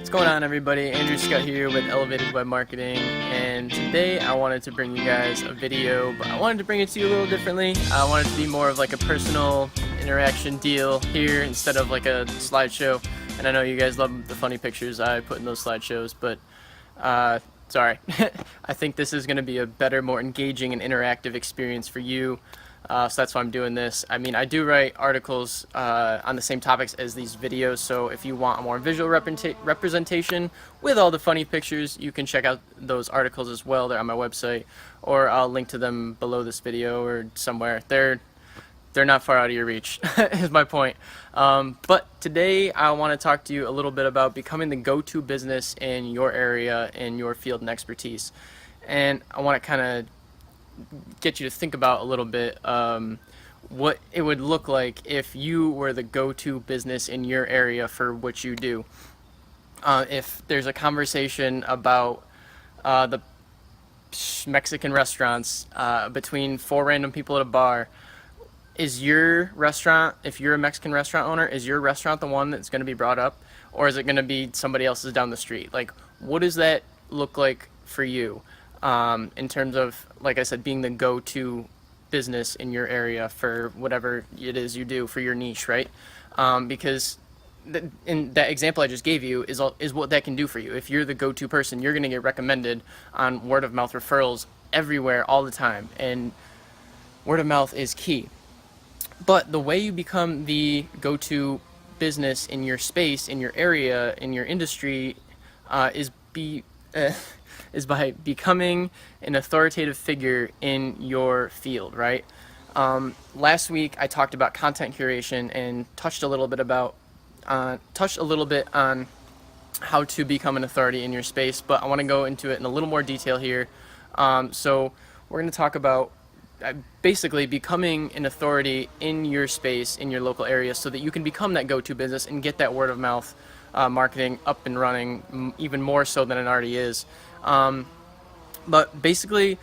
What's going on, everybody? Andrew Scott here with Elevated Web Marketing, and today I wanted to bring you guys a video, but I wanted to bring it to you a little differently. I wanted to be more of like a personal interaction deal here instead of like a slideshow. And I know you guys love the funny pictures I put in those slideshows, but sorry. I think this is going to be a better, more engaging and interactive experience for you. So that's why I'm doing this. I mean, I do write articles on the same topics as these videos, so if you want a more visual representation with all the funny pictures, you can check out those articles as well. They're on my website, or I'll link to them below this video or somewhere. They're not far out of your reach, is my point. But today I want to talk to you a little bit about becoming the go-to business in your area, in your field and expertise. And I want to kind of get you to think about a little bit what it would look like if you were the go-to business in your area for what you do. If there's a conversation about the Mexican restaurants between four random people at a bar, is your restaurant, if you're a Mexican restaurant owner, is your restaurant the one that's going to be brought up, or is it going to be somebody else's down the street? Like, what does that look like for you? In terms of, like I said, being the go-to business in your area for whatever it is you do for your niche, right? Because in that example I just gave you is what that can do for you. If you're the go-to person, you're going to get recommended on word-of-mouth referrals everywhere all the time, and word of mouth is key. But the way you become the go-to business in your space, in your area, in your industry, is by becoming an authoritative figure in your field, right? Last week I talked about content curation and touched a little bit on how to become an authority in your space, but I want to go into it in a little more detail here. So we're going to talk about basically becoming an authority in your space, in your local area, so that you can become that go-to business and get that word of mouth marketing up and running, even more so than it already is. But basically,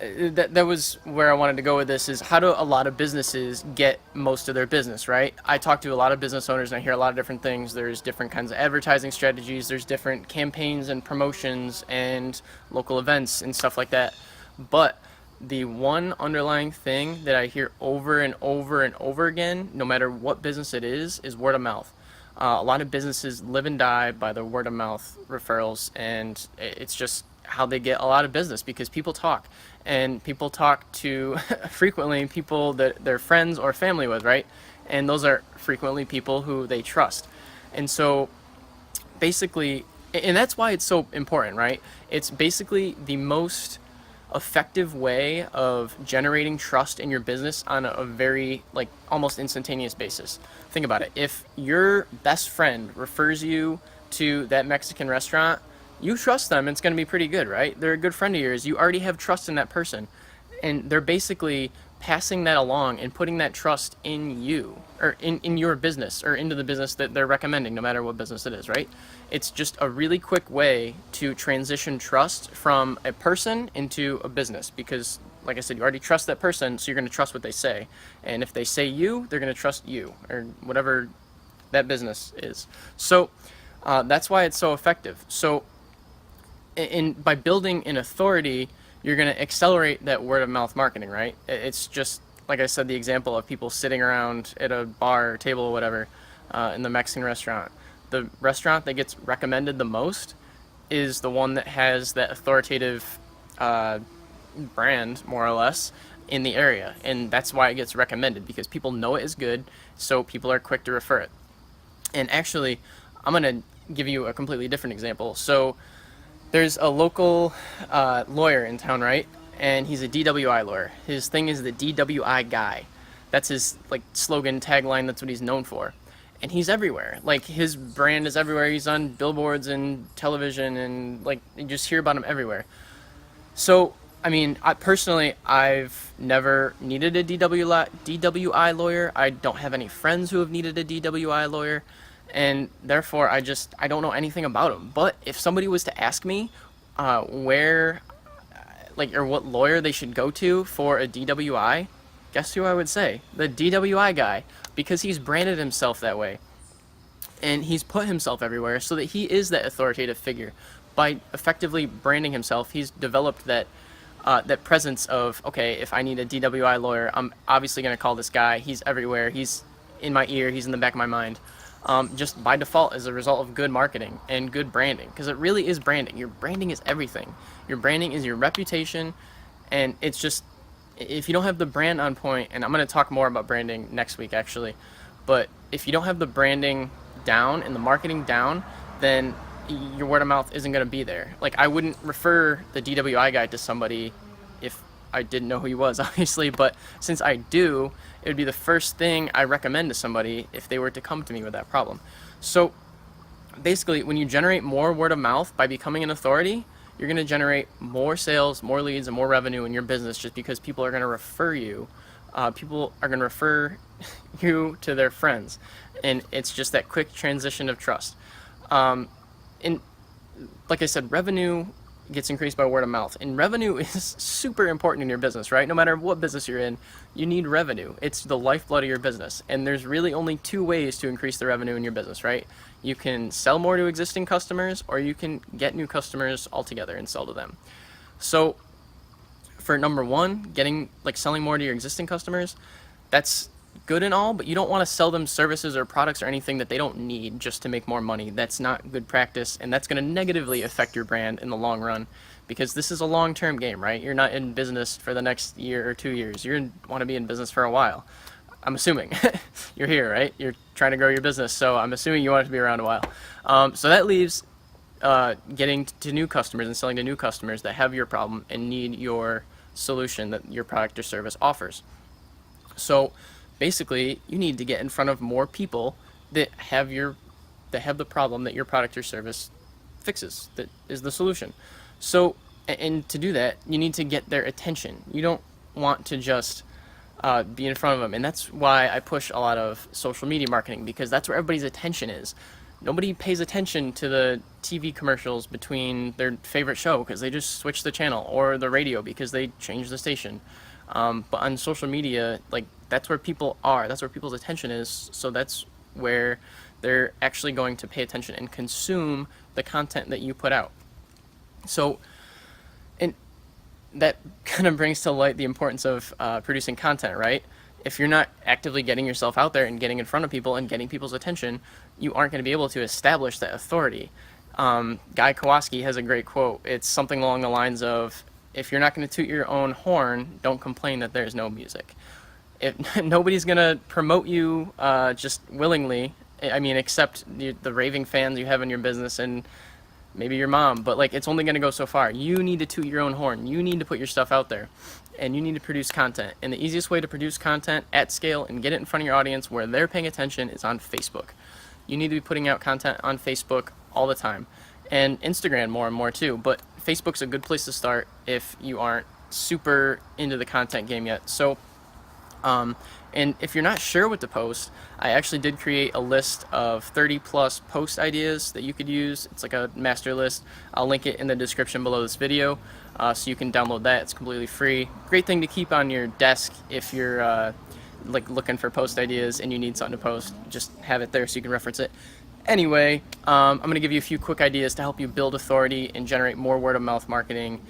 that was where I wanted to go with this, is how do a lot of businesses get most of their business, right? I talk to a lot of business owners and I hear a lot of different things. There's different kinds of advertising strategies, there's different campaigns and promotions and local events and stuff like that. But the one underlying thing that I hear over and over and over again, no matter what business it is word of mouth. A lot of businesses live and die by the word of mouth referrals, and it's just how they get a lot of business, because people talk, and people talk to frequently people that they're friends or family with, right? And those are frequently people who they trust. And so basically, and that's why it's so important, right? It's basically the most effective way of generating trust in your business on a very, like, almost instantaneous basis. Think about it. If your best friend refers you to that Mexican restaurant, you trust them, it's going to be pretty good, right? They're a good friend of yours. You already have trust in that person, and they're basically passing that along and putting that trust in you, or in your business, or into the business that they're recommending, no matter what business it is, right? It's just a really quick way to transition trust from a person into a business, because, like I said, you already trust that person, so you're going to trust what they say. And if they say you, they're going to trust you, or whatever that business is. So that's why it's so effective. So by building an authority, you're going to accelerate that word of mouth marketing, right? It's just, like I said, the example of people sitting around at a bar or table or whatever in the Mexican restaurant. The restaurant that gets recommended the most is the one that has that authoritative brand, more or less, in the area. And that's why it gets recommended, because people know it is good, so people are quick to refer it. And actually, I'm going to give you a completely different example. So there's a local lawyer in town, right? And he's a DWI lawyer. His thing is the DWI guy. That's his, like, slogan, tagline. That's what he's known for. And he's everywhere. Like, his brand is everywhere. He's on billboards and television, and, like, you just hear about him everywhere. So, I mean, I've never needed a DWI lawyer. I don't have any friends who have needed a DWI lawyer. And therefore, I don't know anything about him. But if somebody was to ask me or what lawyer they should go to for a DWI, guess who I would say? The DWI guy, because he's branded himself that way. and he's put himself everywhere so that he is that authoritative figure. By effectively branding himself, he's developed that presence of, okay, if I need a DWI lawyer, I'm obviously going to call this guy. He's everywhere. He's in my ear. He's in the back of my mind. Just by default, as a result of good marketing and good branding, because it really is branding. Your branding is everything. Your branding is your reputation, and it's just, if you don't have the brand on point, and I'm going to talk more about branding next week actually, but if you don't have the branding down and the marketing down, then your word of mouth isn't going to be there. Like, I wouldn't refer the DWI guy to somebody if I didn't know who he was, obviously, but since I do, it would be the first thing I recommend to somebody if they were to come to me with that problem. So basically, when you generate more word of mouth by becoming an authority, you're going to generate more sales, more leads, and more revenue in your business, just because people are going to refer you. People are going to refer you to their friends, and it's just that quick transition of trust. And like I said, revenue gets increased by word of mouth, and revenue is super important in your business, right? No matter what business you're in, you need revenue. It's the lifeblood of your business, and there's really only two ways to increase the revenue in your business, right? You can sell more to existing customers, or you can get new customers altogether and sell to them. So for number one, selling more to your existing customers, that's good and all, but you don't want to sell them services or products or anything that they don't need just to make more money. That's not good practice, and that's going to negatively affect your brand in the long run, because this is a long-term game, right? You're not in business for the next year or 2 years. You want to be in business for a while. I'm assuming. You're here, right? You're trying to grow your business, so I'm assuming you want it to be around a while. So that leaves getting to new customers and selling to new customers that have your problem and need your solution that your product or service offers. So basically, you need to get in front of more people that have the problem that your product or service fixes, that is the solution. So, and to do that, you need to get their attention. You don't want to just be in front of them, and that's why I push a lot of social media marketing, because that's where everybody's attention is. Nobody pays attention to the TV commercials between their favorite show because they just switch the channel, or the radio because they change the station. But on social media, like, that's where people are. That's where people's attention is. So that's where they're actually going to pay attention and consume the content that you put out. So, and that kind of brings to light the importance of producing content, right? If you're not actively getting yourself out there and getting in front of people and getting people's attention, you aren't going to be able to establish that authority. Guy Kowalski has a great quote. It's something along the lines of, if you're not going to toot your own horn, don't complain that there's no music. If nobody's going to promote you just willingly, I mean, except the raving fans you have in your business and maybe your mom, but like, it's only going to go so far. You need to toot your own horn. You need to put your stuff out there, and you need to produce content. And the easiest way to produce content at scale and get it in front of your audience where they're paying attention is on Facebook. You need to be putting out content on Facebook all the time, and Instagram more and more too. But Facebook's a good place to start if you aren't super into the content game yet. So, and if you're not sure what to post, I actually did create a list of 30 plus post ideas that you could use. It's like a master list. I'll link it in the description below this video, so you can download that. It's completely free. Great thing to keep on your desk if you're like looking for post ideas and you need something to post. Just have it there so you can reference it. Anyway, I'm going to give you a few quick ideas to help you build authority and generate more word of mouth marketing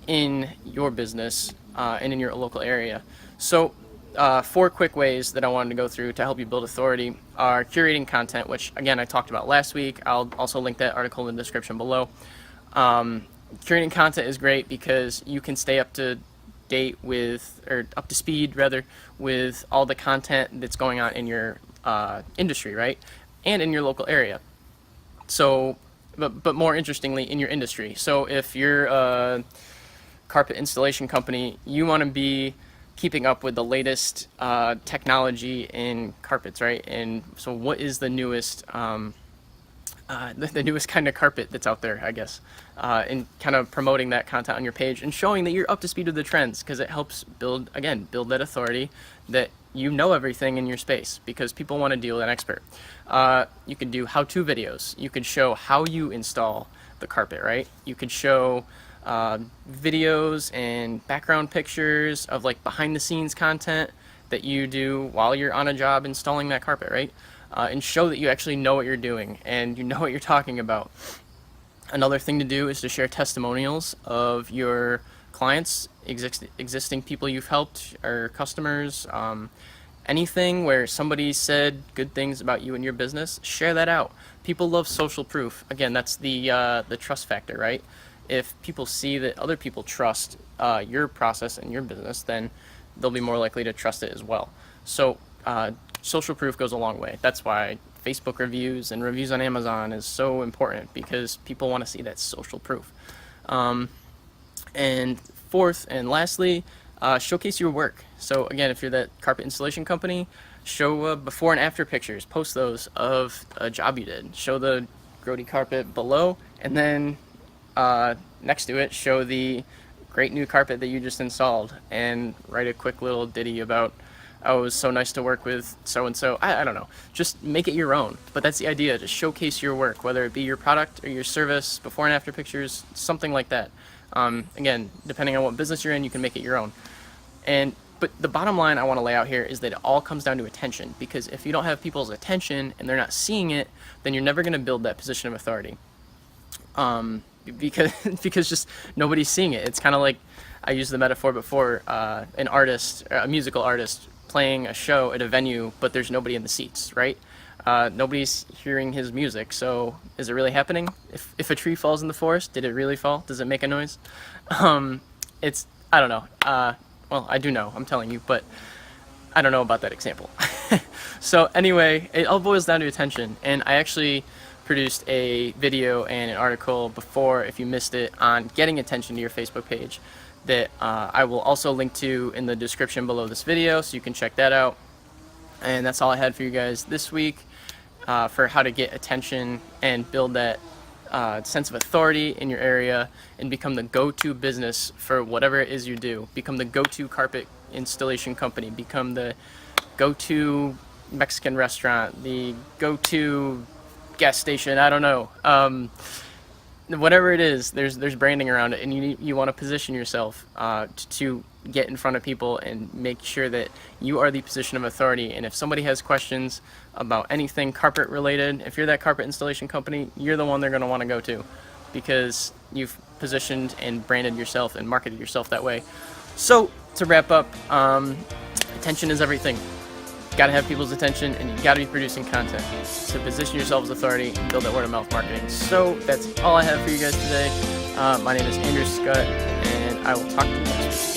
in your business and in your local area. So 4 quick ways that I wanted to go through to help you build authority are curating content, which again I talked about last week. I'll also link that article in the description below. Curating content is great because you can stay up to date with, or up to speed rather, with all the content that's going on in your industry, right? And in your local area. So, but more interestingly, in your industry. So if you're a carpet installation company, you want to be keeping up with the latest technology in carpets, right? And so what is the newest the newest kind of carpet that's out there, I guess, and kind of promoting that content on your page and showing that you're up to speed with the trends, because it helps build that authority that you know everything in your space, because people want to deal with an expert. You could do how-to videos. You could show how you install the carpet, right? You could show videos and background pictures of like behind the scenes content that you do while you're on a job installing that carpet, right? and show that you actually know what you're doing and you know what you're talking about. Another thing to do is to share testimonials of your clients, existing people you've helped, or customers. Anything where somebody said good things about you and your business, share that out. People love social proof. Again, that's the trust factor, right? If people see that other people trust your process and your business, then they'll be more likely to trust it as well. So social proof goes a long way. That's why Facebook reviews and reviews on Amazon is so important, because people want to see that social proof. And fourth and lastly, showcase your work. So again, if you're that carpet installation company, show before and after pictures. Post those of a job you did. Show the grody carpet below, and then next to it, show the great new carpet that you just installed, and write a quick little ditty about, oh, it was so nice to work with so-and-so. I don't know. Just make it your own. But that's the idea, to showcase your work, whether it be your product or your service, before and after pictures, something like that. Again, depending on what business you're in, you can make it your own. But the bottom line I want to lay out here is that it all comes down to attention, because if you don't have people's attention and they're not seeing it, then you're never going to build that position of authority. Because just nobody's seeing it. It's kind of like, I used the metaphor before, an artist, a musical artist playing a show at a venue, but there's nobody in the seats, right? Nobody's hearing his music, so is it really happening? If a tree falls in the forest, did it really fall? Does it make a noise? I don't know. Well, I do know, I'm telling you, but I don't know about that example. So anyway, it all boils down to attention, and I actually produced a video and an article before, if you missed it, on getting attention to your Facebook page that I will also link to in the description below this video, so you can check that out. And that's all I had for you guys this week for how to get attention and build that sense of authority in your area and become the go-to business for whatever it is you do. Become the go-to carpet installation company. Become the go-to Mexican restaurant, the go-to gas station, I don't know. Whatever it is, there's branding around it, and you want to position yourself to get in front of people and make sure that you are the position of authority. And if somebody has questions about anything carpet related, if you're that carpet installation company, you're the one they're going to want to go to, because you've positioned and branded yourself and marketed yourself that way. So to wrap up, attention is everything. You gotta have people's attention, and you gotta be producing content to position yourself as authority and build that word of mouth marketing. So that's all I have for you guys today. My name is Andrew Scott, and I will talk to you next week.